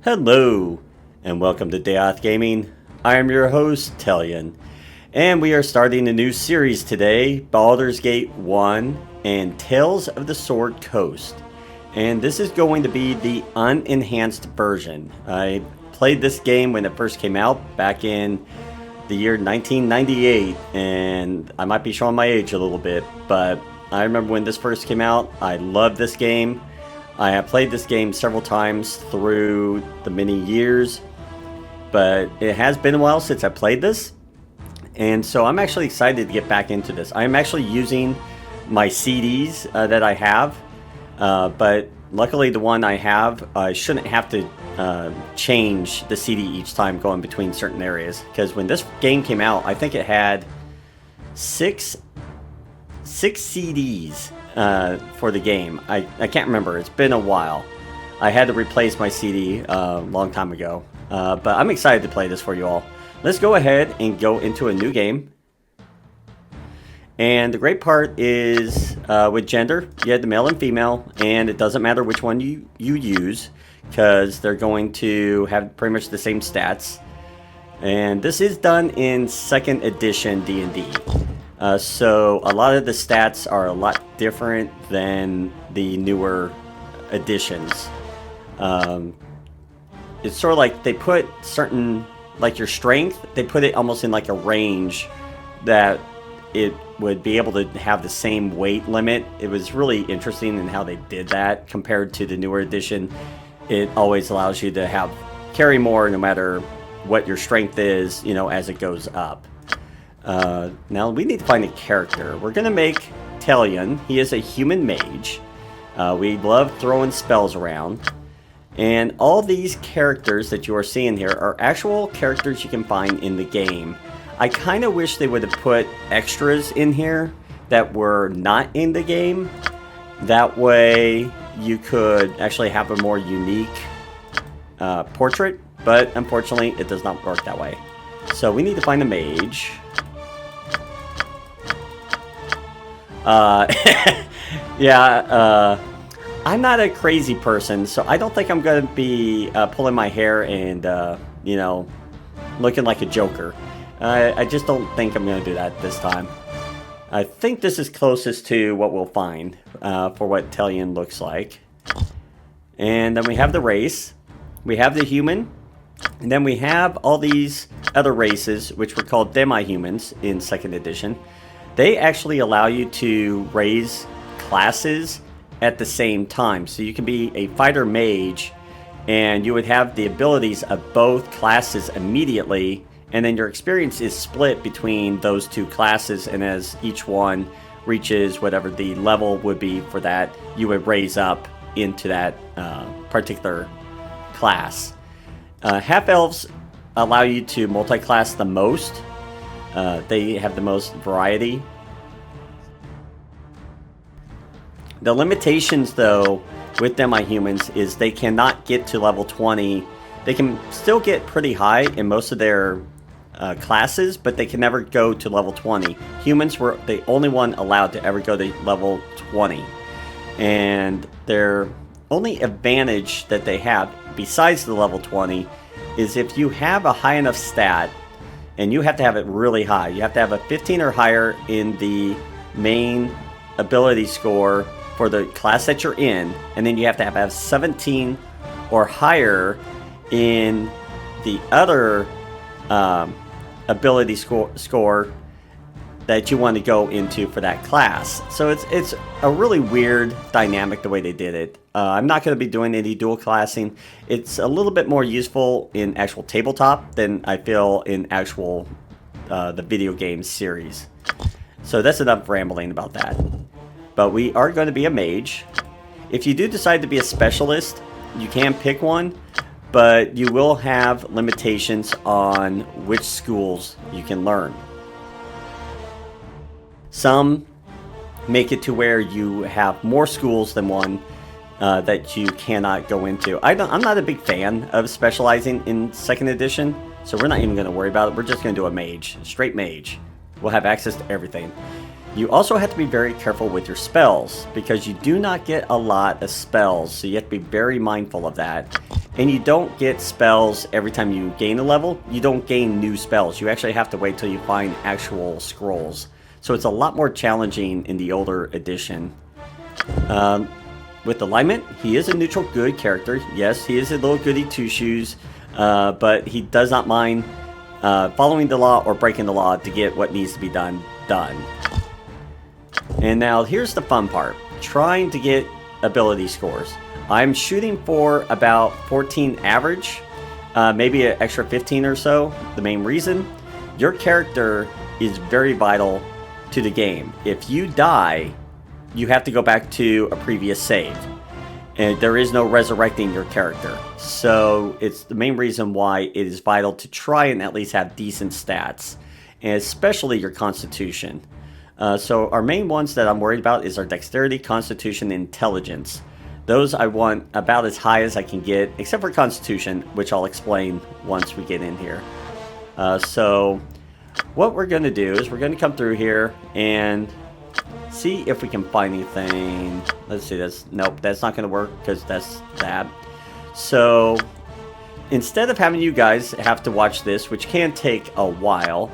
Hello, and welcome to Dayoth Gaming. I am your host, Tailyon, and we are starting a new series today, Baldur's Gate 1 and Tales of the Sword Coast. And this is going to be the unenhanced version. I played this game when it first came out back in the year 1998, and I might be showing my age a little bit, but I remember when this first came out. I loved this game. I have played this game several times through the many years, but it has been a while since I played this, and so I'm actually excited to get back into this. I'm actually using my CDs that I have, but luckily the one I have, I shouldn't have to change the CD each time going between certain areas, because when this game came out, I think it had six CDs for the game. I can't remember. It's been a while. I had to replace my CD a long time ago. But I'm excited to play this for you all. Let's go ahead and go into a new game. And the great part is with gender, you have the male and female, and it doesn't matter which one you use, because they're going to have pretty much the same stats. And this is done in 2nd edition D&D. So a lot of the stats are a lot different than the newer editions. It's sort of like they put certain, like your strength, they put it almost in like a range that it would be able to have the same weight limit. It was really interesting in how they did that compared to the newer edition. It always allows you to carry more no matter what your strength is, you know, as it goes up. Now we need to find a character. We're going to make Tailyon. He is a human mage. We love throwing spells around. And all these characters that you are seeing here are actual characters you can find in the game. I kind of wish they would have put extras in here that were not in the game. That way you could actually have a more unique portrait. But unfortunately, it does not work that way. So we need to find a mage. I'm not a crazy person, so I don't think I'm going to be pulling my hair and, you know, looking like a joker. I just don't think I'm going to do that this time. I think this is closest to what we'll find for what Tailyon looks like. And then we have the race. We have the human. And then we have all these other races, which were called demi-humans in 2nd edition. They actually allow you to raise classes at the same time. So you can be a fighter mage, and you would have the abilities of both classes immediately, and then your experience is split between those two classes, and as each one reaches whatever the level would be for that, you would raise up into that particular class. Half-elves allow you to multi-class the most. They have the most variety. The limitations, though, with demi-humans is they cannot get to level 20. They can still get pretty high in most of their classes, but they can never go to level 20. Humans were the only one allowed to ever go to level 20. And their only advantage that they have, besides the level 20, is if you have a high enough stat, and you have to have it really high. You have to have a 15 or higher in the main ability score for the class that you're in, and then you have to have 17 or higher in the other ability score that you want to go into for that class. So it's a really weird dynamic the way they did it. I'm not going to be doing any dual classing. It's a little bit more useful in actual tabletop than I feel in actual the video game series. So that's enough rambling about that. But we are going to be a mage. If you do decide to be a specialist, you can pick one, but you will have limitations on which schools you can learn. Some make it to where you have more schools than one that you cannot go into. I'm not a big fan of specializing in 2nd edition, so we're not even going to worry about it. We're just going to do a mage, straight mage. We'll have access to everything. You also have to be very careful with your spells, because you do not get a lot of spells, so you have to be very mindful of that. And you don't get spells every time you gain a level. You don't gain new spells. You actually have to wait till you find actual scrolls. So it's a lot more challenging in the older edition. With alignment, he is a neutral good character. Yes, he is a little goody two-shoes, but he does not mind following the law or breaking the law to get what needs to be done. And now here's the fun part. Trying to get ability scores. I'm shooting for about 14 average, maybe an extra 15 or so. The main reason, your character is very vital to the game. If you die, you have to go back to a previous save. And there is no resurrecting your character. So it's the main reason why it is vital to try and at least have decent stats. And especially your constitution. So our main ones that I'm worried about is our dexterity, constitution, and intelligence. Those I want about as high as I can get, except for constitution, which I'll explain once we get in here. So what we're going to do is we're going to come through here and see if we can find anything. Let's see, nope, that's not going to work because that's that. So instead of having you guys have to watch this, which can take a while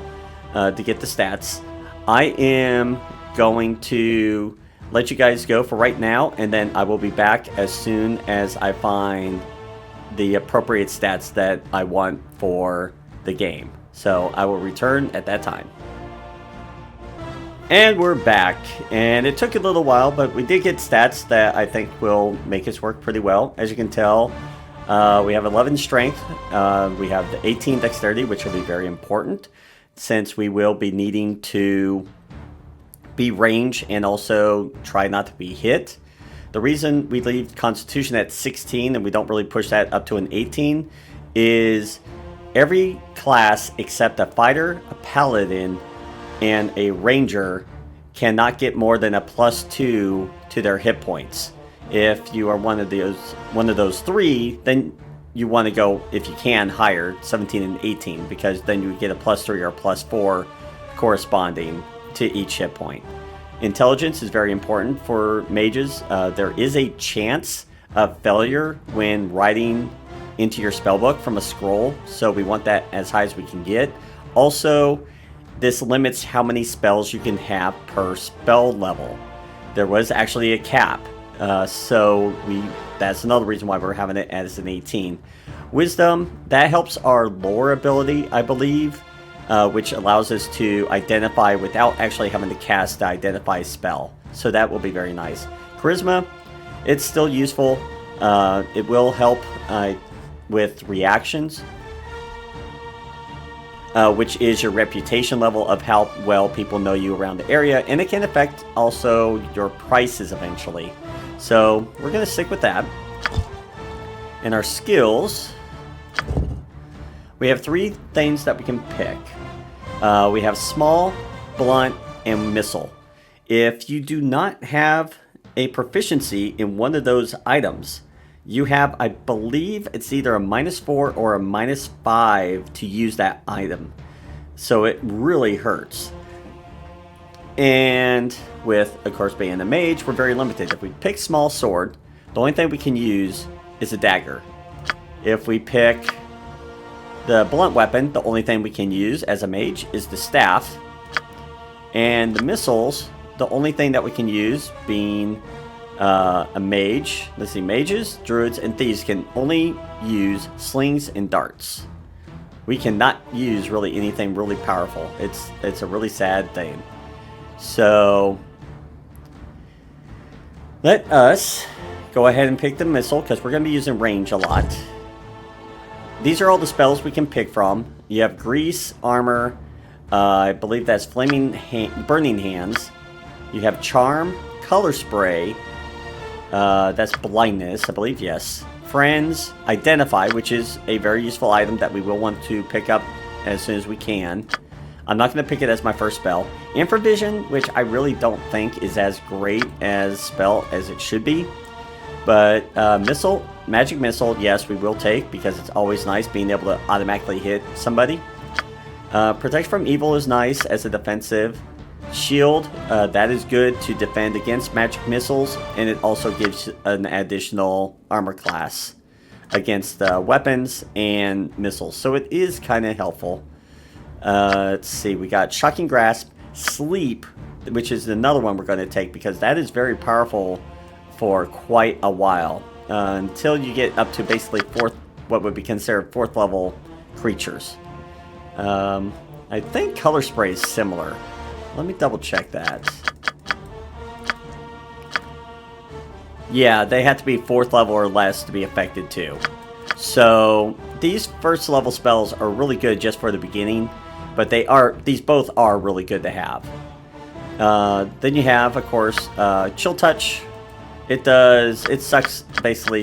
to get the stats, I am going to let you guys go for right now, and then I will be back as soon as I find the appropriate stats that I want for the game. So I will return at that time. And we're back, and it took a little while, but we did get stats that I think will make us work pretty well. As you can tell, we have 11 strength, we have the 18 dexterity, which will be very important since we will be needing to be range and also try not to be hit. The reason we leave constitution at 16 and we don't really push that up to an 18 is every class except a fighter, a paladin, and a ranger cannot get more than a +2 to their hit points. If you are one of those three, then you want to go, if you can, higher, 17 and 18, because then you would get a +3 or a +4 corresponding to each hit point. Intelligence is very important for mages. There is a chance of failure when writing into your spellbook from a scroll, so we want that as high as we can get. Also, this limits how many spells you can have per spell level. There was actually a cap, so that's another reason why we're having it as an 18. Wisdom, that helps our lore ability, I believe, which allows us to identify without actually having to cast the identify spell. So that will be very nice. Charisma, it's still useful. It will help with reactions, which is your reputation level of how well people know you around the area, and it can affect also your prices eventually. So we're going to stick with that. And our skills, we have 3 things that we can pick. We have small, blunt, and missile. If you do not have a proficiency in one of those items, you have, I believe it's either a -4 or a -5 to use that item. So it really hurts. And with, of course, being a mage, we're very limited. If we pick small sword, the only thing we can use is a dagger. If we pick the blunt weapon, the only thing we can use as a mage is the staff. And the missiles, the only thing that we can use being a mage. Let's see, mages, druids, and thieves can only use slings and darts. We cannot use really anything really powerful. It's a really sad thing. So let us go ahead and pick the missile, because we're going to be using range a lot. These are all the spells we can pick from. You have grease, armor, I believe that's burning hands. You have charm, color spray, that's blindness, I believe, yes. Friends, identify, which is a very useful item that we will want to pick up as soon as we can. I'm not going to pick it as my first spell. Infravision, which I really don't think is as great as spell as it should be. But missile, magic missile, yes, we will take, because it's always nice being able to automatically hit somebody. Protect from evil is nice as a defensive. Shield, that is good to defend against magic missiles, and it also gives an additional armor class. against weapons and missiles. So it is kind of helpful. Let's see, we got Shocking Grasp, Sleep, which is another one we're going to take because that is very powerful for quite a while. Until you get up to basically what would be considered 4th level creatures. I think Color Spray is similar. Let me double check that. Yeah, they have to be 4th level or less to be affected too. So these first level spells are really good just for the beginning, but these both are really good to have. Then you have, of course, Chill Touch. It sucks basically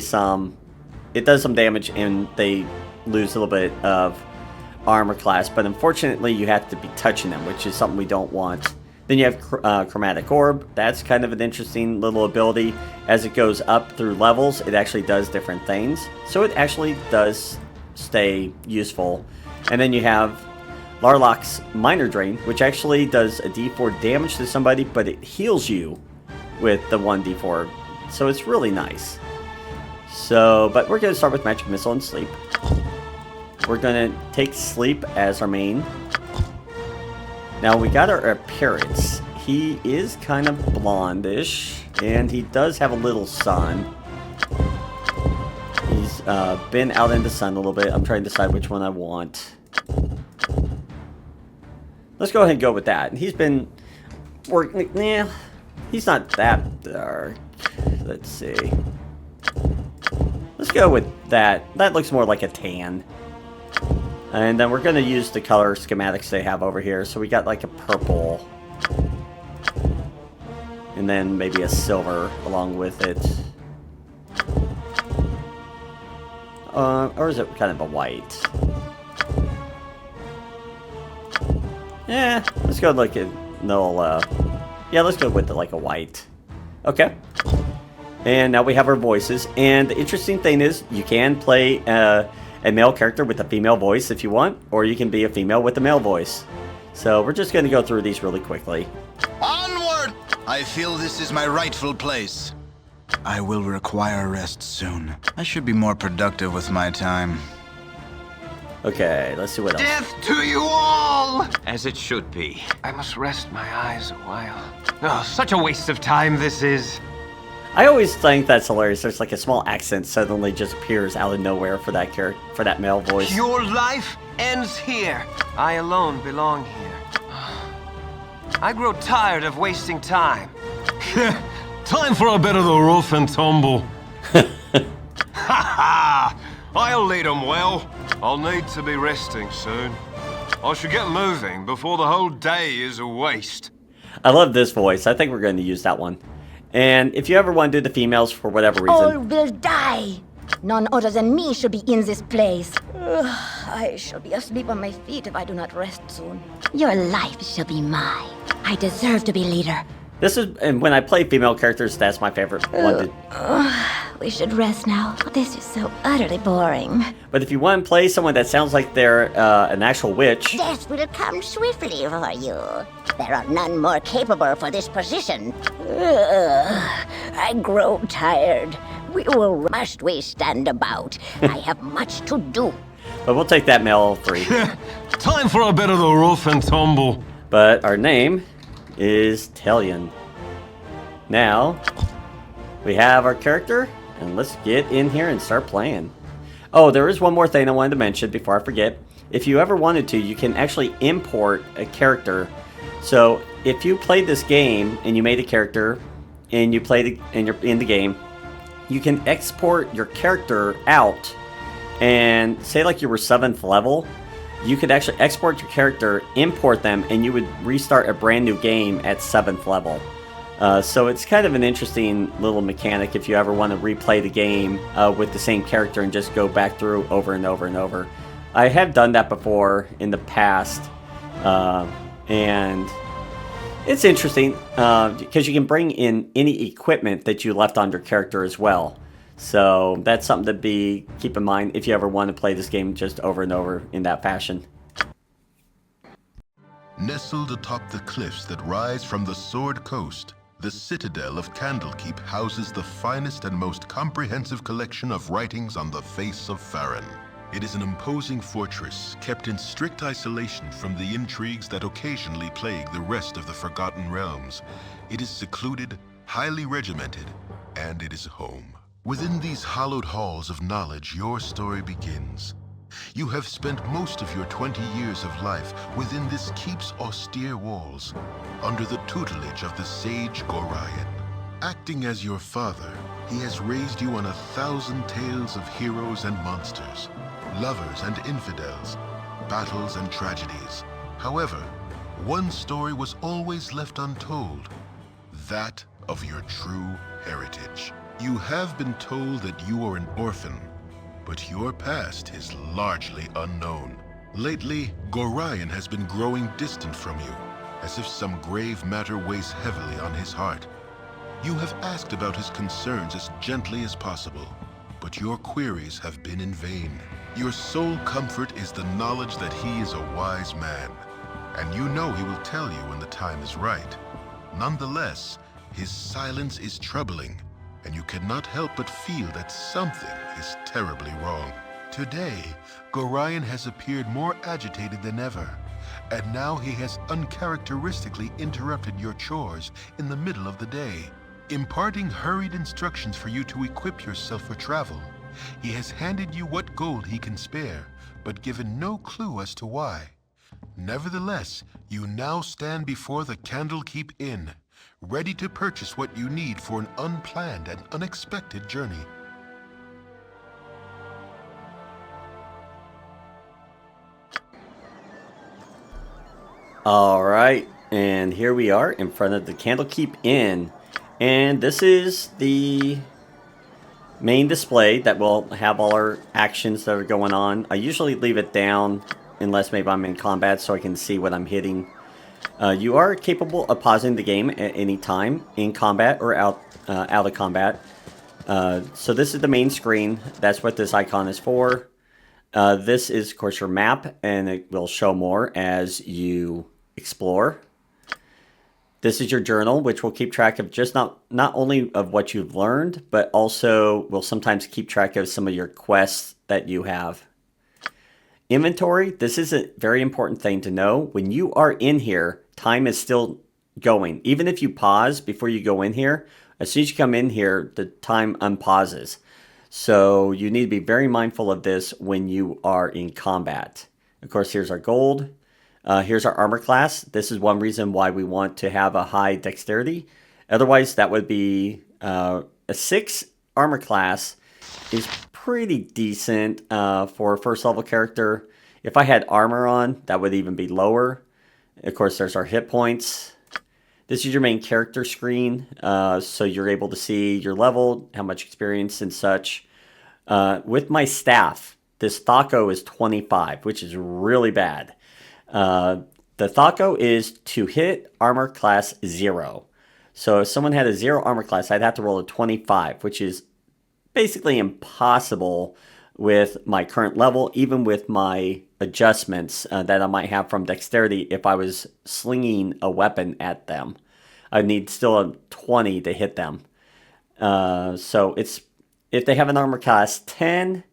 it does some damage and they lose a little bit of armor class, but unfortunately you have to be touching them, which is something we don't want. Then you have Chromatic Orb. That's kind of an interesting little ability. As it goes up through levels, it actually does different things. So it actually does stay useful. And then you have Larlock's Minor Drain, which actually does a d4 damage to somebody, but it heals you with the 1d4. So it's really nice. But we're going to start with Magic Missile and Sleep. We're going to take Sleep as our main. Now we got our appearance. He is kind of blondish, and he does have a little sun. He's been out in the sun a little bit. I'm trying to decide which one I want. Let's go ahead and go with that. And he's been working. Yeah, he's not that dark. Let's see. Let's go with that. That looks more like a tan. And then we're going to use the color schematics they have over here. So we got like a purple. And then maybe a silver along with it. Or is it kind of a white? Yeah, let's go like a little, yeah, let's go with like a white. Okay. And now we have our voices. And the interesting thing is you can play a male character with a female voice if you want, or you can be a female with a male voice. So we're just going to go through these really quickly. Onward! I feel this is my rightful place. I will require rest soon. I should be more productive with my time. Okay, let's see what else. Death to you all! As it should be. I must rest my eyes a while. Oh, such a waste of time this is. I always think that's hilarious. There's like a small accent suddenly just appears out of nowhere for that male voice. Your life ends here. I alone belong here. I grow tired of wasting time. Time for a bit of the rough and tumble. Ha ha! I'll lead 'em well. I'll need to be resting soon. I should get moving before the whole day is a waste. I love this voice. I think we're going to use that one. And if you ever want to do the females for whatever reason... All will die. None other than me should be in this place. Ugh, I shall be asleep on my feet if I do not rest soon. Your life shall be mine. I deserve to be leader. This is, and when I play female characters, that's my favorite one to... We should rest now. This is so utterly boring. But if you want to play someone that sounds like they're an actual witch... Death will come swiftly for you. There are none more capable for this position. I grow tired. Must we stand about? I have much to do. But we'll take that male 3. Time for a bit of the rough and tumble. But our name is Tailyon. Now, we have our character, and let's get in here and start playing. Oh, there is one more thing I wanted to mention before I forget. If you ever wanted to, you can actually import a character. So, if you played this game, and you made a character, and you played it, and you're in the game, you can export your character out, and say like you were 7th level, you could actually export your character, import them, and you would restart a brand new game at 7th level. So it's kind of an interesting little mechanic if you ever want to replay the game with the same character and just go back through over and over and over. I have done that before in the past, and it's interesting because you can bring in any equipment that you left on your character as well. So that's something to keep in mind if you ever want to play this game just over and over in that fashion. Nestled atop the cliffs that rise from the Sword Coast The citadel of Candlekeep houses the finest and most comprehensive collection of writings on the face of Farron. It is an imposing fortress kept in strict isolation from the intrigues that occasionally plague the rest of the Forgotten Realms. It is secluded, highly regimented, and it is home. Within these hallowed halls of knowledge, your story begins. You have spent most of your 20 years of life within this keep's austere walls, under the tutelage of the sage Gorion. Acting as your father, he has raised you on 1,000 tales of heroes and monsters, lovers and infidels, battles and tragedies. However, one story was always left untold, that of your true heritage. You have been told that you are an orphan, but your past is largely unknown. Lately, Gorion has been growing distant from you, as if some grave matter weighs heavily on his heart. You have asked about his concerns as gently as possible, but your queries have been in vain. Your sole comfort is the knowledge that he is a wise man, and you know he will tell you when the time is right. Nonetheless, his silence is troubling, and you cannot help but feel that something is terribly wrong. Today, Gorion has appeared more agitated than ever, and now he has uncharacteristically interrupted your chores in the middle of the day, imparting hurried instructions for you to equip yourself for travel. He has handed you what gold he can spare, but given no clue as to why. Nevertheless, you now stand before the Candlekeep Inn, ready to purchase what you need for an unplanned and unexpected journey. All right, and here we are in front of the Candlekeep Inn, and this is the main display that will have all our actions that are going on. I usually leave it down unless maybe I'm in combat so I can see what I'm hitting. You are capable of pausing the game at any time in combat or out of combat. So this is the main screen. That's what this icon is for. This is, of course, your map, and it will show more as you explore. This is your journal, which will keep track of just not only of what you've learned, but also will sometimes keep track of some of your quests that you have. Inventory, this is a very important thing to know. When you are in here, time is still going. Even if you pause before you go in here, as soon as you come in here, the time unpauses. So you need to be very mindful of this when you are in combat. Of course, here's our gold. Here's our armor class. This is one reason why we want to have a high dexterity. Otherwise, that would be a 6 armor class is pretty decent for a first level character. If I had armor on, that would even be lower. Of course, there's our hit points. This is your main character screen, so you're able to see your level, how much experience and such. With my staff, this Thaco is 25, which is really bad. The Thaco is to hit armor class 0. So if someone had a 0 armor class, I'd have to roll a 25, which is basically impossible with my current level, even with my adjustments that I might have from dexterity if I was slinging a weapon at them. I'd need still a 20 to hit them. So it's if they have an armor class 10,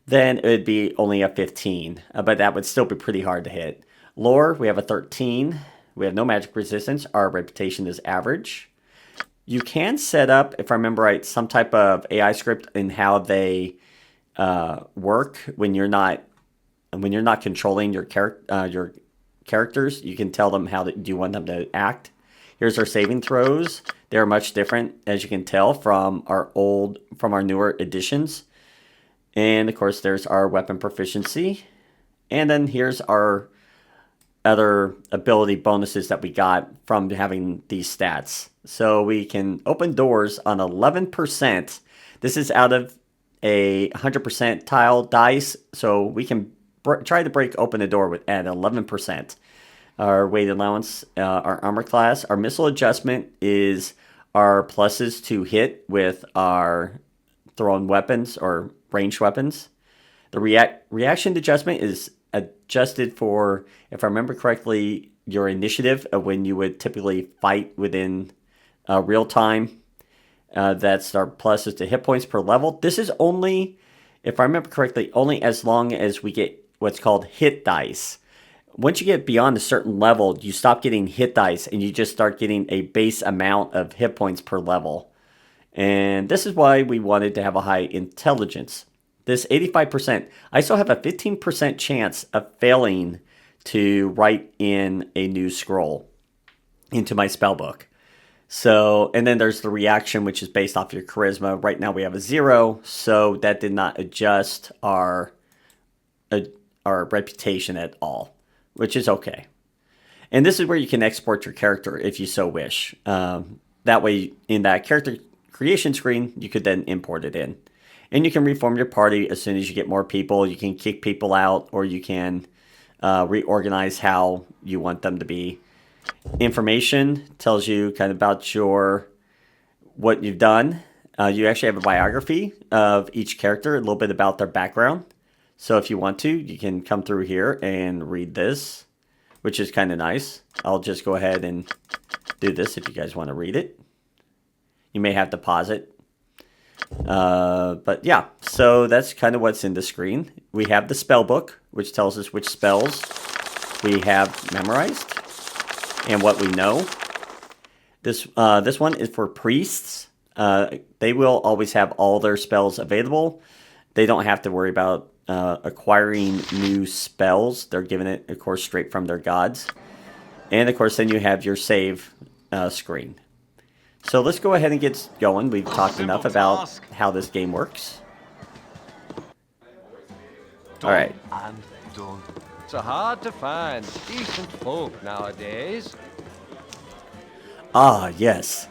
then it would be only a 15, but that would still be pretty hard to hit. Lore, we have a 13. We have no magic resistance. Our reputation is average. You can set up, if I remember right, some type of AI script in how they work when you're not controlling your characters. You can tell them how you want them to act. Here's our saving throws. They're much different, as you can tell, from our newer editions. And of course, there's our weapon proficiency. And then here's our other ability bonuses that we got from having these stats. So we can open doors on 11%. This is out of a 100% tile dice, so we can try to break open a door at 11%. Our weight allowance, our armor class, our missile adjustment is our pluses to hit with our thrown weapons or ranged weapons. The reaction adjustment is adjusted for, if I remember correctly, your initiative of when you would typically fight within real time. That's our pluses to hit points per level. This is only, if I remember correctly, only as long as we get what's called hit dice. Once you get beyond a certain level, you stop getting hit dice and you just start getting a base amount of hit points per level. And this is why we wanted to have a high intelligence. This 85%, I still have a 15% chance of failing to write in a new scroll into my spell book. So, and then there's the reaction, which is based off your charisma. Right now we have a 0, so that did not adjust our reputation at all, which is okay. And this is where you can export your character if you so wish. That way, in that character creation screen, you could then import it in. And you can reform your party as soon as you get more people. You can kick people out, or you can reorganize how you want them to be. Information tells you kind of about what you've done. You actually have a biography of each character, a little bit about their background. So if you want to, you can come through here and read this, which is kind of nice. I'll just go ahead and do this if you guys want to read it. You may have to pause it. But yeah, so that's kind of what's in the screen. We have the spell book, which tells us which spells we have memorized and what we know. This one is for priests. They will always have all their spells available. They don't have to worry about acquiring new spells. They're given it, of course, straight from their gods. And of course, then you have your save screen. So let's go ahead and get going. We've talked enough about how this game works. All right. And done. It's hard to find decent folk nowadays. Ah, yes.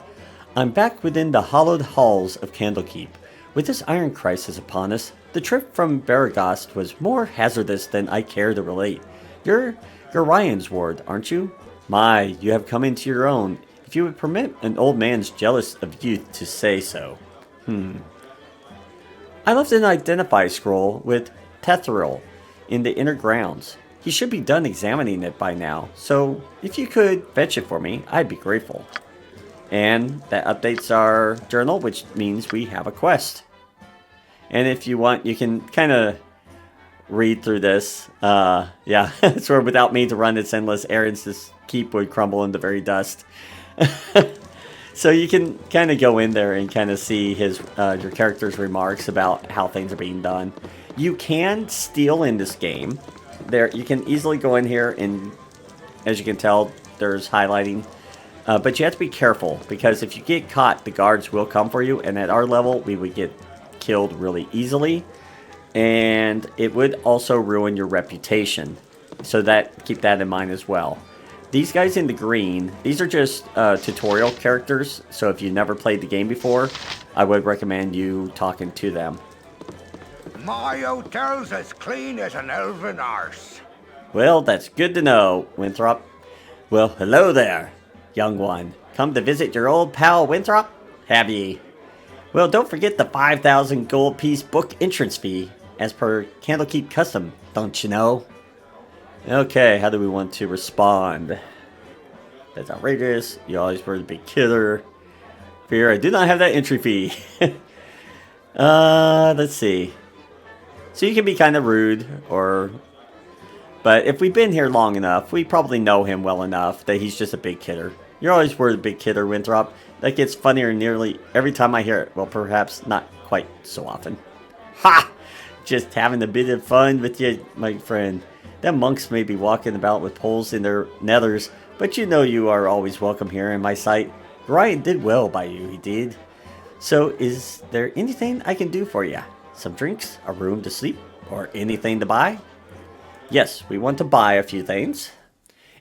I'm back within the hallowed halls of Candlekeep. With this iron crisis upon us, the trip from Baragast was more hazardous than I care to relate. You're Gorion's ward, aren't you? My, you have come into your own, if you would permit an old man's jealous of youth to say so. I left an identify scroll with Tethril in the inner grounds. He should be done examining it by now, so if you could fetch it for me, I'd be grateful. And that updates our journal, which means we have a quest. And if you want, you can kind of read through this. Yeah, it's where without me to run its endless errands, this keep would crumble into very dust. So you can kind of go in there and kind of see your character's remarks about how things are being done. You can steal in this game. You can easily go in here and, as you can tell, there's highlighting. But you have to be careful, because if you get caught, the guards will come for you. And at our level, we would get killed really easily. And it would also ruin your reputation. So keep that in mind as well. These guys in the green, these are just tutorial characters. So if you never played the game before, I would recommend you talking to them. My hotel's as clean as an elven arse. Well, that's good to know, Winthrop. Well, hello there, young one. Come to visit your old pal Winthrop? Have ye? Well, don't forget the 5,000 gold piece book entrance fee, as per Candlekeep custom, don't you know? Okay, how do we want to respond? That's outrageous. You always were the big killer. Fear, I do not have that entry fee. Let's see. So you can be kind of rude, but if we've been here long enough, we probably know him well enough that he's just a big kidder. You're always worth a big kidder, Winthrop. That gets funnier nearly every time I hear it. Well, perhaps not quite so often. Ha! Just having a bit of fun with you, my friend. Them monks may be walking about with poles in their nethers, but you know you are always welcome here in my sight. Gorion did well by you, he did. So, is there anything I can do for you? Some drinks, a room to sleep, or anything to buy? Yes, we want to buy a few things.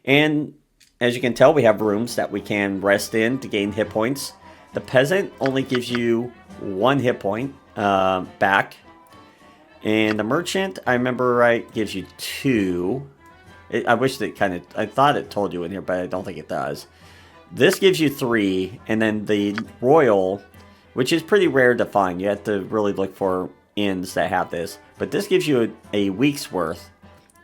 And as you can tell, we have rooms that we can rest in to gain hit points. The peasant only gives you 1 hit point back. And the merchant, I remember right, gives you 2. I wish that I thought it told you in here, but I don't think it does. This gives you 3, and then the royal, which is pretty rare to find. You have to really look for inns that have this. But this gives you a week's worth,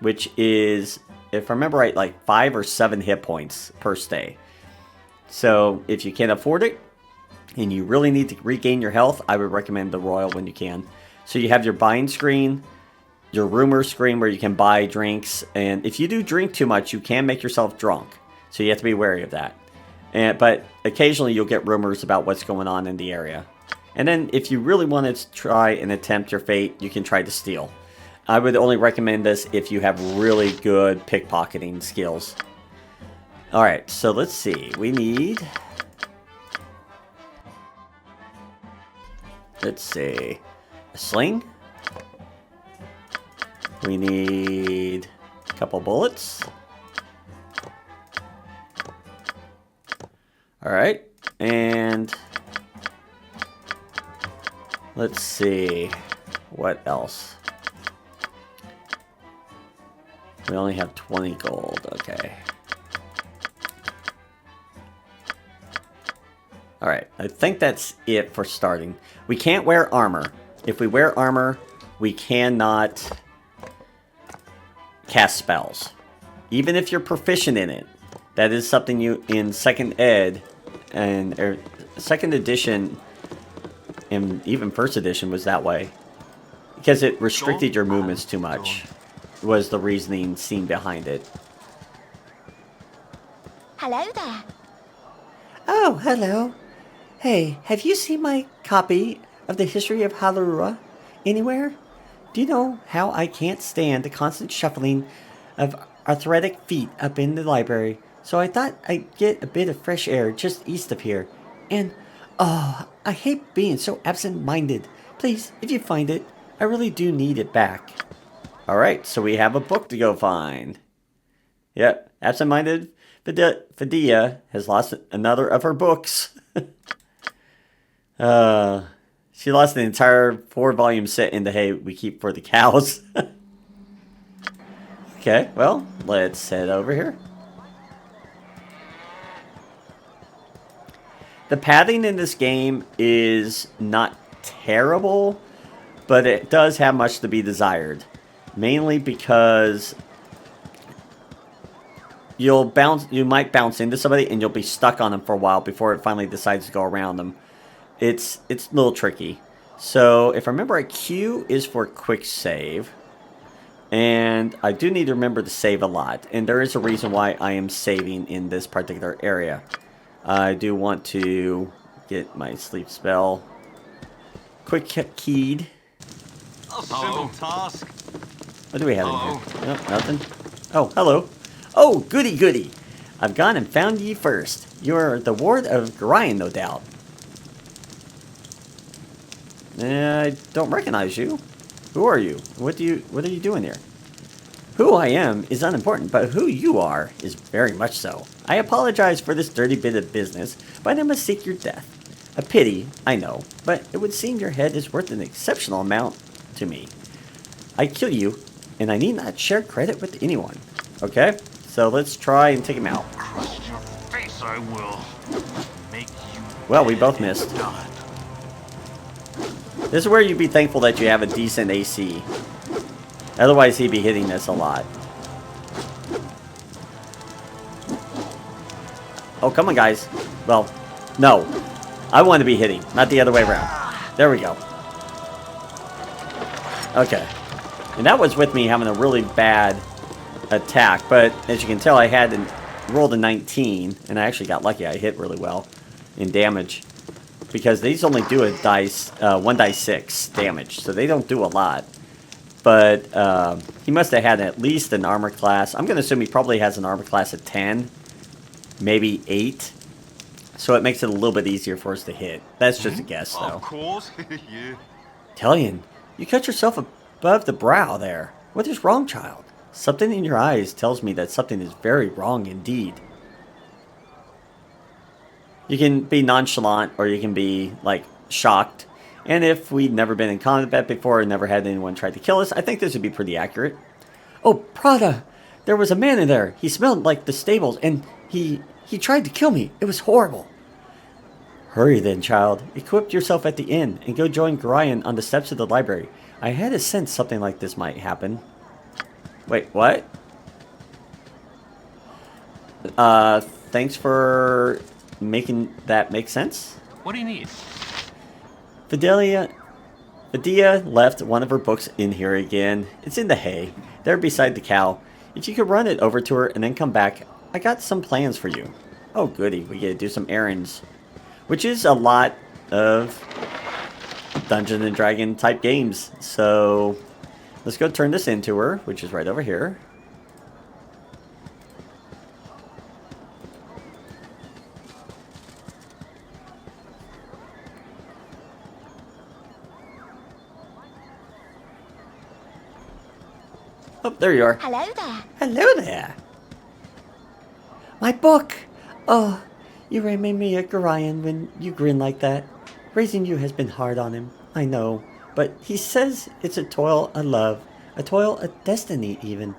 which is, if I remember right, like 5 or 7 hit points per stay. So if you can't afford it, and you really need to regain your health, I would recommend the Royal when you can. So you have your buying screen, your rumor screen where you can buy drinks, and if you do drink too much, you can make yourself drunk. So you have to be wary of that. But occasionally you'll get rumors about what's going on in the area. And then if you really want to try and attempt your fate, you can try to steal. I would only recommend this if you have really good pickpocketing skills. Alright, so let's see. We need... Let's see. A sling. We need a couple bullets. Alright, and let's see. What else? We only have 20 gold, okay. Alright, I think that's it for starting. We can't wear armor. If we wear armor, we cannot cast spells. Even if you're proficient in it. That is something you, in 2nd ed, and 2nd edition, and even 1st edition was that way. Because it restricted your movements too much. Was the reasoning seen behind it. Hello there. Oh, hello. Hey, have you seen my copy of the history of Halurua anywhere? Do you know how I can't stand the constant shuffling of arthritic feet up in the library? So I thought I'd get a bit of fresh air just east of here. And, oh, I hate being so absent-minded. Please, if you find it, I really do need it back. Alright, so we have a book to go find. Yep, absent-minded Fidea has lost another of her books. She lost an entire 4-volume set in the hay we keep for the cows. Okay, well, let's head over here. The padding in this game is not terrible, but it does have much to be desired. Mainly because you might bounce into somebody and you'll be stuck on them for a while before it finally decides to go around them. It's a little tricky. So if I remember right, Q is for quick save. And I do need to remember to save a lot. And there is a reason why I am saving in this particular area. I do want to get my sleep spell quick keyed. A simple task. What do we have in here? No, nothing. Oh, hello. Oh, goody goody. I've gone and found ye first. You're the ward of Gorion, no doubt. I don't recognize you. Who are you? What are you doing here? Who I am is unimportant, but who you are is very much so. I apologize for this dirty bit of business, but I must seek your death. A pity, I know, but it would seem your head is worth an exceptional amount to me. I kill you, and I need not share credit with anyone. Okay, so let's try and take him out. Crust your face, I will. Make you. Well, we both missed. This is where you'd be thankful that you have a decent AC. Otherwise, he'd be hitting this a lot. Oh, come on, guys. Well, no. I want to be hitting, not the other way around. There we go. Okay. And that was with me having a really bad attack. But as you can tell, I had rolled a 19. And I actually got lucky. I hit really well in damage. Because these only do a dice, 1 dice 6 damage. So they don't do a lot. But he must have had at least an armor class. I'm going to assume he probably has an armor class of 10. Maybe 8. So it makes it a little bit easier for us to hit. That's just a guess, though. Of course, yeah. Tailyon, you cut yourself above the brow there. What is wrong, child? Something in your eyes tells me that something is very wrong indeed. You can be nonchalant, or you can be, like, shocked. And if we'd never been in combat before and never had anyone try to kill us, I think this would be pretty accurate. Oh, Prada! There was a man in there. He smelled like the stables, and he tried to kill me. It was horrible. Hurry then, child. Equip yourself at the inn, and go join Gorion on the steps of the library. I had a sense something like this might happen. Wait, what? Thanks for making that make sense? What do you need? Fidia left one of her books in here again. It's in the hay, there beside the cow. If you could run it over to her and then come back, I got some plans for you. Oh goody, we get to do some errands. Which is a lot of Dungeon and Dragon type games. So let's go turn this into her, which is right over here. Oh, there you are. Hello there. Hello there. My book! Oh, you remind me of Gorion when you grin like that. Raising you has been hard on him, I know. But he says it's a toil of love. A toil of destiny, even.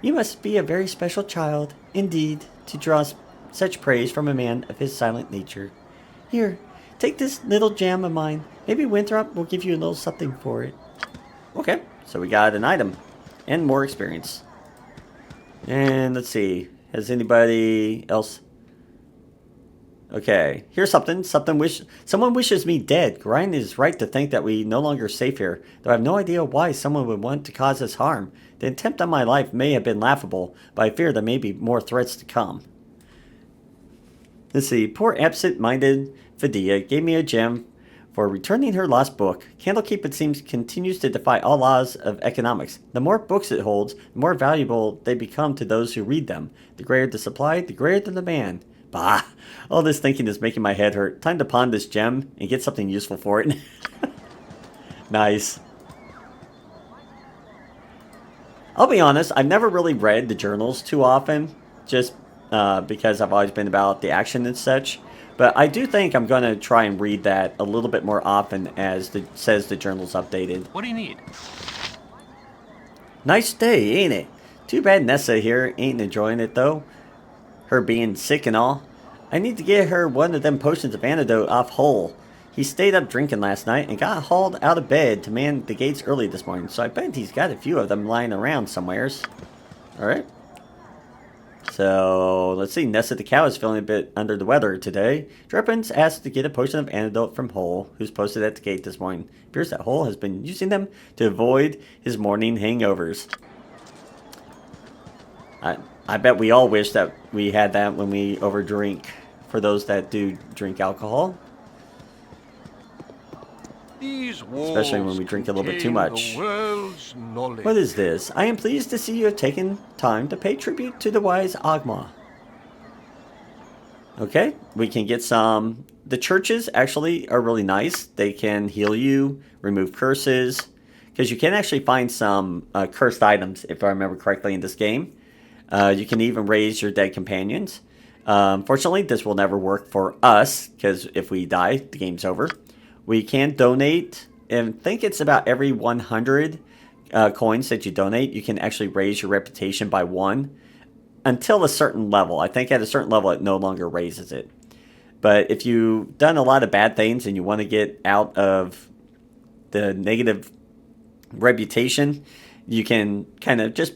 You must be a very special child, indeed, to draw such praise from a man of his silent nature. Here, take this little gem of mine. Maybe Winthrop will give you a little something for it. Okay, so we got an item. And more experience. And let's see. Has anybody else? Okay. Here's something. Someone wishes me dead. Gorion is right to think that we no longer safe here. Though I have no idea why someone would want to cause us harm. The attempt on my life may have been laughable, but I fear there may be more threats to come. Let's see. Poor absent-minded Fidia gave me a gem for returning her lost book. Candlekeep, it seems, continues to defy all laws of economics. The more books it holds, the more valuable they become to those who read them. The greater the supply, the greater the demand. Bah! All this thinking is making my head hurt. Time to pawn this gem and get something useful for it. Nice. I'll be honest, I've never really read the journals too often, just because I've always been about the action and such. But I do think I'm going to try and read that a little bit more often as says the journal's updated. What do you need? Nice day, ain't it? Too bad Nessa here ain't enjoying it, though. Her being sick and all. I need to get her one of them potions of antidote off Hole. He stayed up drinking last night and got hauled out of bed to man the gates early this morning, so I bet he's got a few of them lying around somewheres. Alright. So, let's see. Nessa the cow is feeling a bit under the weather today. Drippins asked to get a potion of antidote from Hole, who's posted at the gate this morning. Appears that Hole has been using them to avoid his morning hangovers. I bet we all wish that we had that when we overdrink, for those that do drink alcohol. Especially when we drink a little bit too much. What is this? I am pleased to see you have taken time to pay tribute to the wise Ogma. Okay, we can get some. The churches actually are really nice. They can heal you, remove curses, because you can actually find some cursed items, if I remember correctly, in this game. You can even raise your dead companions. Fortunately, this will never work for us, because if we die, the game's over. We can donate, and I think it's about every 100 coins that you donate, you can actually raise your reputation by 1 until a certain level. I think at a certain level, it no longer raises it. But if you've done a lot of bad things and you want to get out of the negative reputation, you can kind of just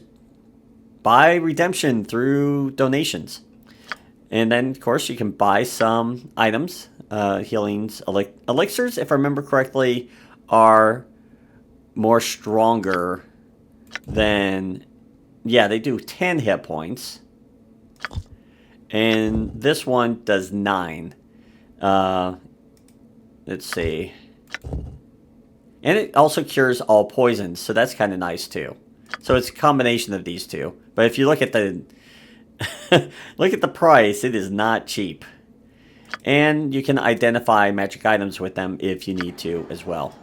buy redemption through donations. And then, of course, you can buy some items. Healings, elixirs, if I remember correctly, are more stronger than... Yeah, they do 10 hit points. And this one does 9. Let's see. And it also cures all poisons, so that's kind of nice too. So it's a combination of these two. But if you look at the... look at the price, it is not cheap. And you can identify magic items with them if you need to as well.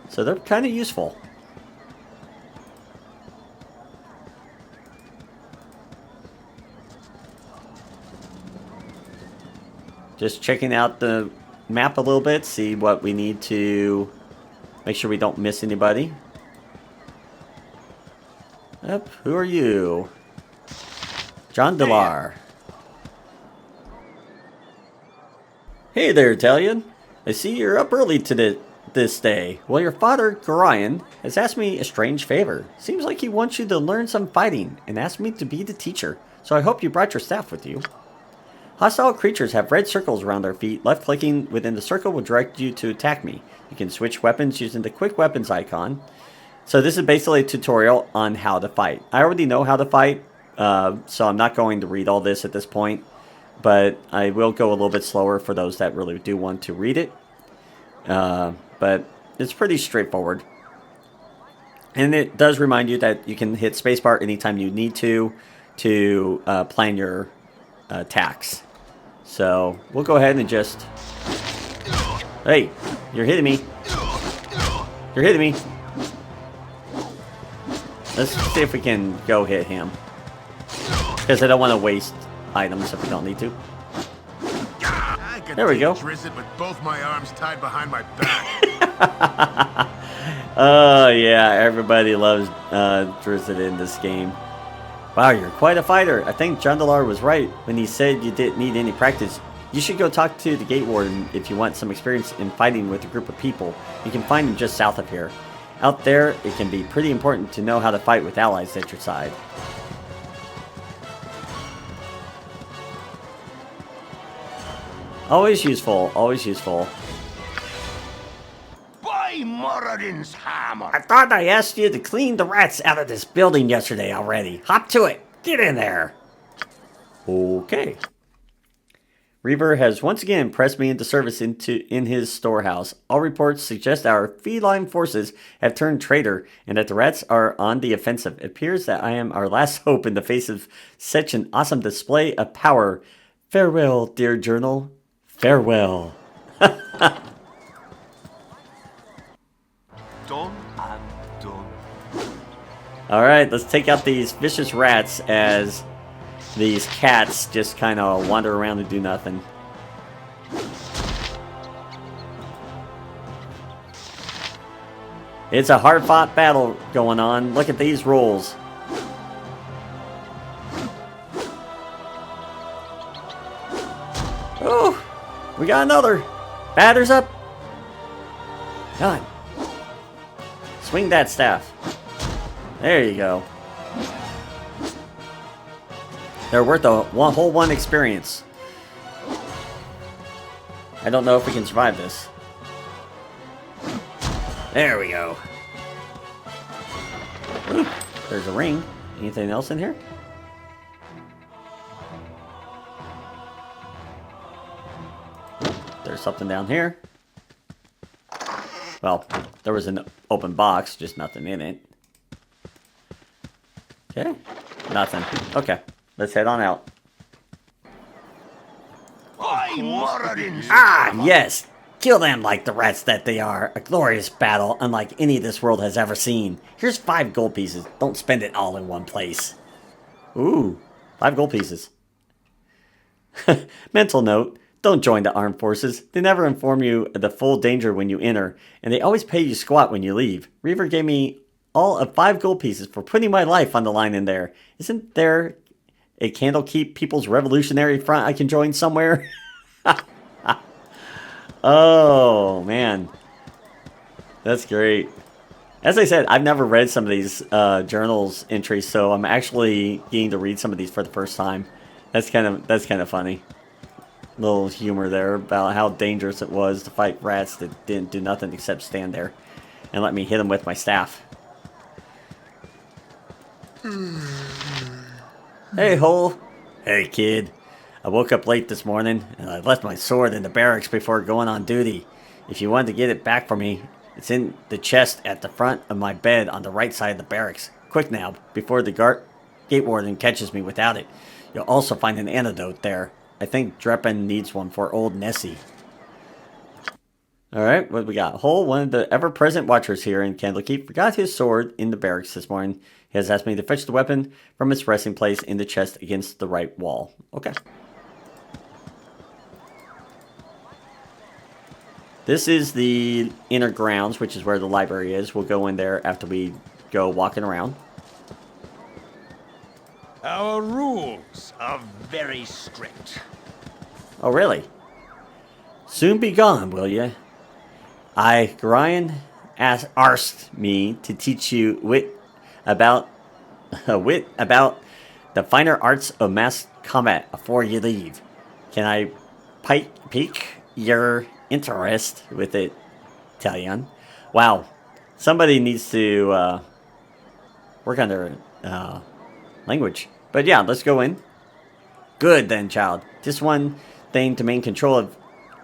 So they're kind of useful. Just checking out the map a little bit, see what we need to make sure we don't miss anybody. Yep, who are you? John Delar. Hey there, Tailyon. I see you're up early this day. Well, your father, Gorion, has asked me a strange favor. Seems like he wants you to learn some fighting and asked me to be the teacher. So I hope you brought your staff with you. Hostile creatures have red circles around their feet. Left clicking within the circle will direct you to attack me. You can switch weapons using the quick weapons icon. So this is basically a tutorial on how to fight. I already know how to fight, so I'm not going to read all this at this point. But I will go a little bit slower for those that really do want to read it. But it's pretty straightforward. And it does remind you that you can hit spacebar anytime you need to plan your attacks. So we'll go ahead and just... Hey, you're hitting me. You're hitting me. Let's see if we can go hit him. Because I don't want to waste items if we don't need to. There we go. Drizzt with both my arms tied behind my back. Oh yeah, everybody loves Drizzt in this game. Wow, you're quite a fighter. I think Jandalar was right when he said you didn't need any practice. You should go talk to the Gate Warden if you want some experience in fighting with a group of people. You can find him just south of here. Out there, it can be pretty important to know how to fight with allies at your side. Always useful, always useful. By Moradin's hammer! I thought I asked you to clean the rats out of this building yesterday already. Hop to it. Get in there. Okay. Reaver has once again pressed me into service in his storehouse. All reports suggest our feline forces have turned traitor and that the rats are on the offensive. It appears that I am our last hope in the face of such an awesome display of power. Farewell, dear journal. Farewell. Done and done. Alright, let's take out these vicious rats as these cats just kind of wander around and do nothing. It's a hard-fought battle going on. Look at these rolls. Oh, we got another. Batters up. Come on. Swing that staff. There you go. They're worth a whole one experience. I don't know if we can survive this. There we go. Ooh, there's a ring. Anything else in here? There's something down here. Well, there was an open box, just nothing in it. Okay, nothing. Okay, let's head on out. By Moradin's Ah, yes! Kill them like the rats that they are. A glorious battle unlike any this world has ever seen. Here's 5 gold pieces. Don't spend it all in one place. Ooh, 5 gold pieces. Mental note. Don't join the armed forces. They never inform you of the full danger when you enter, and they always pay you squat when you leave. Reaver gave me all of 5 gold pieces for putting my life on the line in there. Isn't there a Candlekeep People's Revolutionary Front I can join somewhere? Oh, man. That's great. As I said, I've never read some of these journals entries, so I'm actually getting to read some of these for the first time. That's kind of funny. Little humor there about how dangerous it was to fight rats that didn't do nothing except stand there and let me hit them with my staff. Hey, Hole. Hey, kid. I woke up late this morning and I left my sword in the barracks before going on duty. If you want to get it back for me, it's in the chest at the front of my bed on the right side of the barracks. Quick now, before the gate warden catches me without it. You'll also find an antidote there. I think Dreppen needs one for old Nessie. Alright, what we got? Hole, one of the ever-present watchers here in Candlekeep, forgot his sword in the barracks this morning. He has asked me to fetch the weapon from its resting place in the chest against the right wall. Okay. This is the inner grounds, which is where the library is. We'll go in there after we go walking around. Our rules are very strict. Oh, really? Soon be gone, will you? Gorion asked me to teach you wit about the finer arts of mass combat before you leave. Can I pique your interest with it, Tailyon? Wow. Somebody needs to work on their language. But yeah, let's go in. Good then, child. Just one thing to maintain control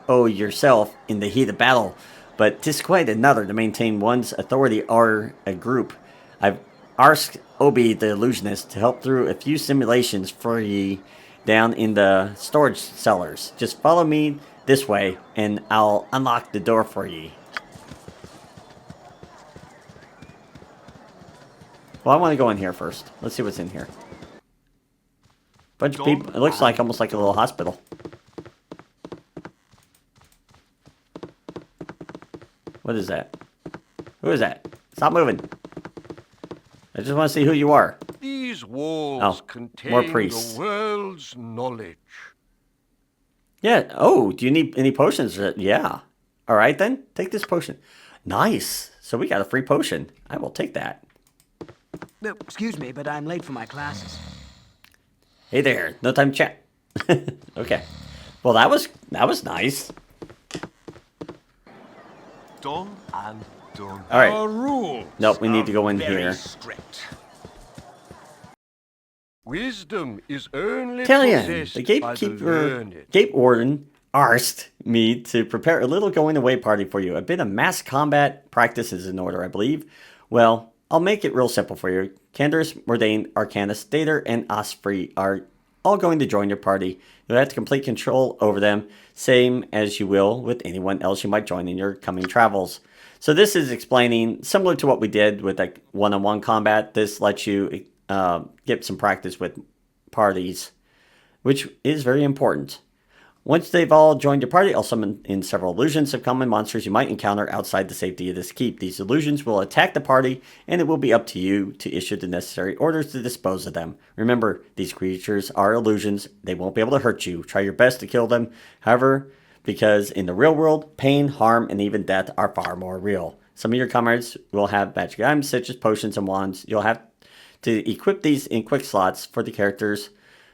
of yourself in the heat of battle, but 'tis quite another to maintain one's authority or a group. I've asked Obi the illusionist to help through a few simulations for ye down in the storage cellars. Just follow me this way, and I'll unlock the door for ye. Well, I want to go in here first. Let's see what's in here. Bunch of people. It looks like almost like a little hospital. What is that? Who is that? Stop moving. I just want to see who you are. These walls contain more priests. the world's knowledge. Yeah. Oh, do you need any potions? Yeah. All right, then. Take this potion. Nice. So we got a free potion. I will take that. No, excuse me, but I'm late for my classes. Hey there. No time to chat. Okay. Well, that was nice. Done and done. All right. Our rules Nope, we need to go in very here. strict. Wisdom is only Tailyon, possessed the by the gatekeeper, learned. gate warden, asked me to prepare a little going away party for you. A bit of mass combat practice is in order, I believe. Well, I'll make it real simple for you. Candace, Mordain, Arcanus, Stater, and Osprey are all going to join your party. You'll have complete control over them, same as you will with anyone else you might join in your coming travels. So this is explaining, similar to what we did with like one-on-one combat, this lets you get some practice with parties, which is very important. Once they've all joined your party, I'll summon in several illusions of common monsters you might encounter outside the safety of this keep. These illusions will attack the party, and it will be up to you to issue the necessary orders to dispose of them. Remember, these creatures are illusions. They won't be able to hurt you. Try your best to kill them, however, because in the real world, pain, harm, and even death are far more real. Some of your comrades will have magic items such as potions and wands. You'll have to equip these in quick slots for the characters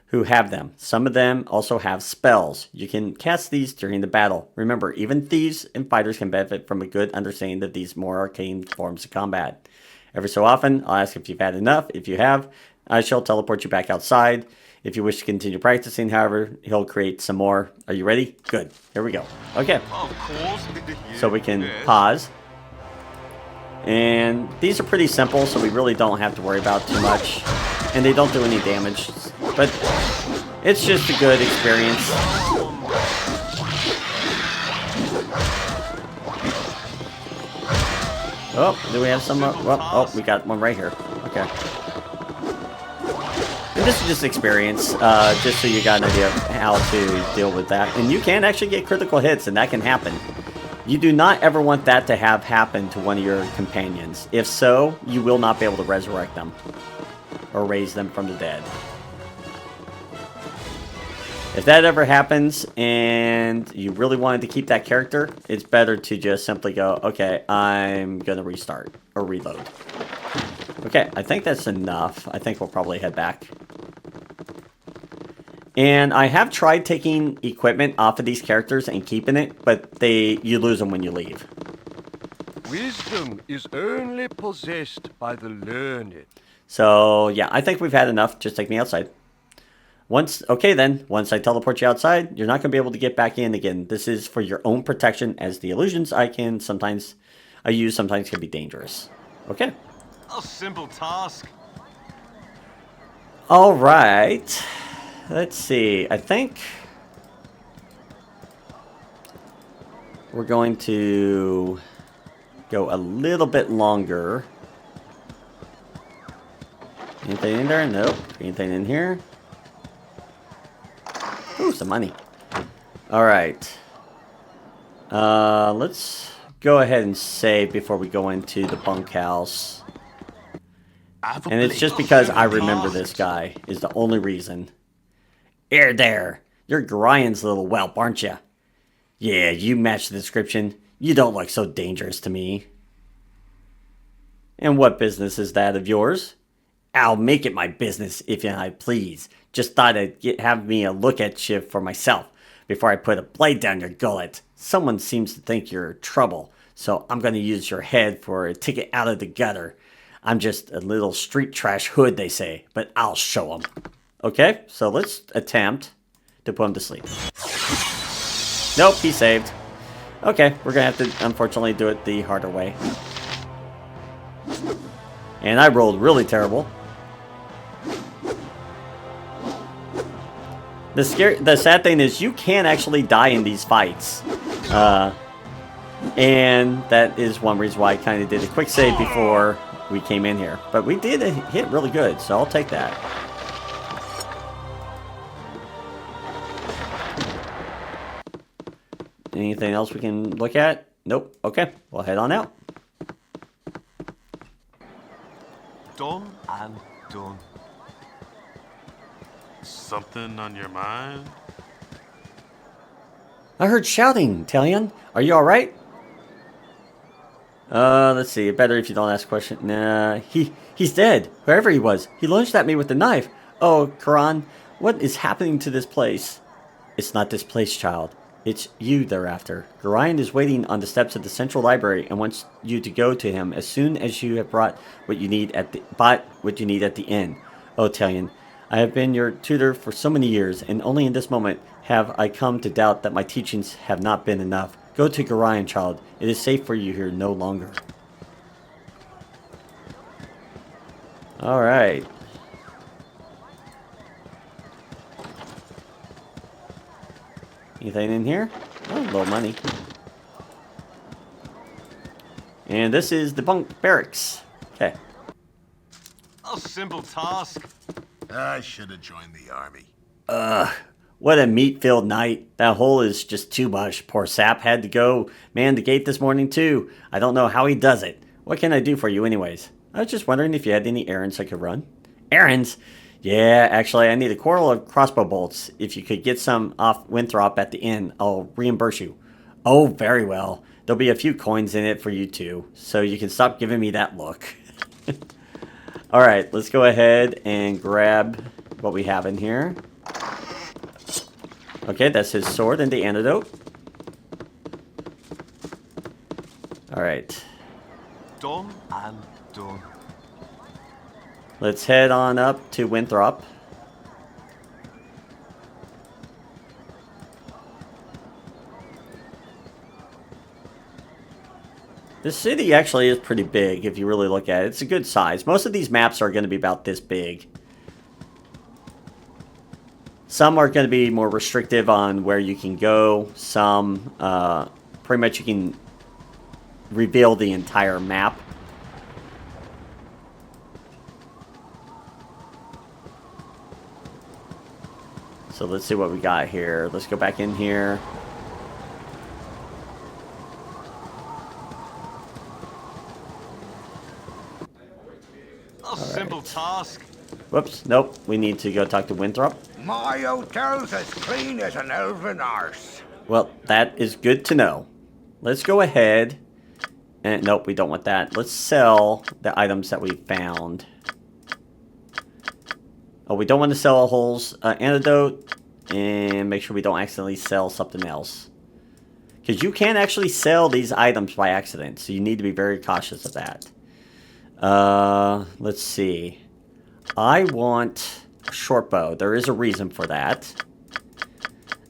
who have them. Some of them also have spells. You can cast these during the battle. Remember, even thieves and fighters can benefit from a good understanding of these more arcane forms of combat. Every so often, I'll ask if you've had enough. If you have, I shall teleport you back outside. If you wish to continue practicing, however, he'll create some more. Are you ready? Good. Here we go. Okay. Of course. So we can pause. And these are pretty simple, so we really don't have to worry about too much. And they don't do any damage. But it's just a good experience. Oh, do we have some? Oh, we got one right here. Okay. And this is just experience, just so you got an idea of how to deal with that. And you can actually get critical hits, and that can happen. You do not ever want that to have happen to one of your companions. If so, you will not be able to resurrect them or raise them from the dead. If that ever happens and you really wanted to keep that character, it's better to just simply go, okay, I'm going to restart or reload. Okay, I think that's enough. I think we'll probably head back. And I have tried taking equipment off of these characters and keeping it, but you lose them when you leave. Wisdom is only possessed by the learned. So, yeah, I think we've had enough. Just take me outside. Once I teleport you outside, you're not going to be able to get back in again. This is for your own protection, as the illusions I use sometimes can be dangerous. Okay. A simple task. All right. Let's see. I think we're going to go a little bit longer. Anything in there? Nope. Anything in here? Ooh, some money. All right. Let's go ahead and save before we go into the bunkhouse. And it's just because I remember this guy is the only reason. There. You're Gorion's little whelp, aren't you? Yeah, you match the description. You don't look so dangerous to me. And what business is that of yours? I'll make it my business if I please. Just thought I'd have me a look at you for myself. before I put a blade down your gullet. Someone seems to think you're trouble, so I'm going to use your head for a ticket out of the gutter. I'm just a little street trash hood, they say, but I'll show them. Okay, so let's attempt to put him to sleep. Nope, he saved. Okay, we're going to have to, unfortunately, do it the harder way. And I rolled really terrible. The sad thing is you can actually die in these fights. And that is one reason why I kind of did a quick save before we came in here. But we did hit really good, so I'll take that. Anything else we can look at? Nope. Okay, we'll head on out. Done and done. Something on your mind? I heard shouting, Tailyon. Are you alright? Let's see. Better if you don't ask a question. Nah, he's dead. Wherever he was. He lunged at me with the knife. Oh, Gorion, what is happening to this place? It's not this place, child. It's you they're after. Gorion is waiting on the steps of the central library and wants you to go to him as soon as you have brought what you need at the inn. Oh, Tailyon, I have been your tutor for so many years, and only in this moment have I come to doubt that my teachings have not been enough. Go to Gorion, child. It is safe for you here no longer. Alright. Anything in here? Oh, a little money. And this is the bunk barracks. Okay. A simple task. I should have joined the army. What a meat-filled night. That hole is just too much. Poor Sap had to go man the gate this morning too. I don't know how he does it. What can I do for you anyways? I was just wondering if you had any errands I could run. Errands? Yeah, actually, I need a quarrel of crossbow bolts. If you could get some off Winthrop at the inn, I'll reimburse you. Oh, very well. There'll be a few coins in it for you too, so you can stop giving me that look. Alright, let's go ahead and grab what we have in here. Okay, that's his sword and the antidote. Alright. Done and done. Let's head on up to Winthrop. This city actually is pretty big if you really look at it. It's a good size. Most of these maps are going to be about this big. Some are going to be more restrictive on where you can go. Some, pretty much you can reveal the entire map. So let's see what we got here. Let's go back in here. A simple task. Whoops, nope. We need to go talk to Winthrop. My hotel's as clean as an elven arse. Well, that is good to know. Let's go ahead. And nope, we don't want that. Let's sell the items that we found. Oh, we don't want to sell a whole antidote. And make sure we don't accidentally sell something else. Because you can actually sell these items by accident. So you need to be very cautious of that. Let's see. I want a short bow. There is a reason for that.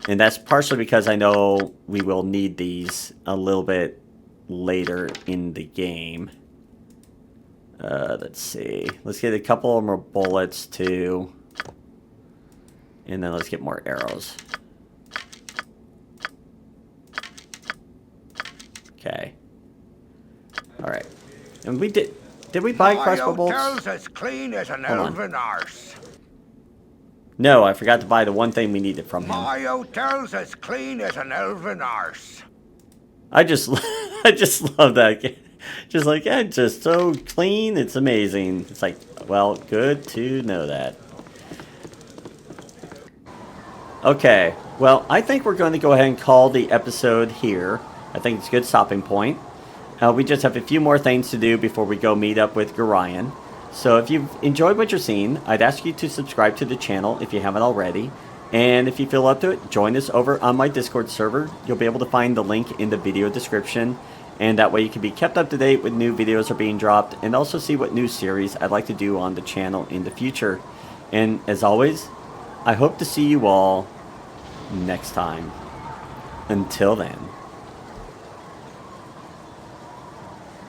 And that's partially because I know we will need these a little bit later in the game. Let's see. Let's get a couple more bullets too. And then let's get more arrows. Okay. Alright. And we did we buy crossbow bolts? My hotel's as clean as an elven arse. No, I forgot to buy the one thing we needed from him. My hotel's as clean as an elven arse. I just love that. Just like, yeah, just so clean, it's amazing. It's like, well, good to know that. Okay, well, I think we're going to go ahead and call the episode here. I think it's a good stopping point. We just have a few more things to do before we go meet up with Gorion. So if you've enjoyed what you're seeing, I'd ask you to subscribe to the channel if you haven't already. And if you feel up to it, join us over on my Discord server. You'll be able to find the link in the video description. And that way you can be kept up to date with new videos are being dropped and also see what new series I'd like to do on the channel in the future. And as always, I hope to see you all next time. Until then.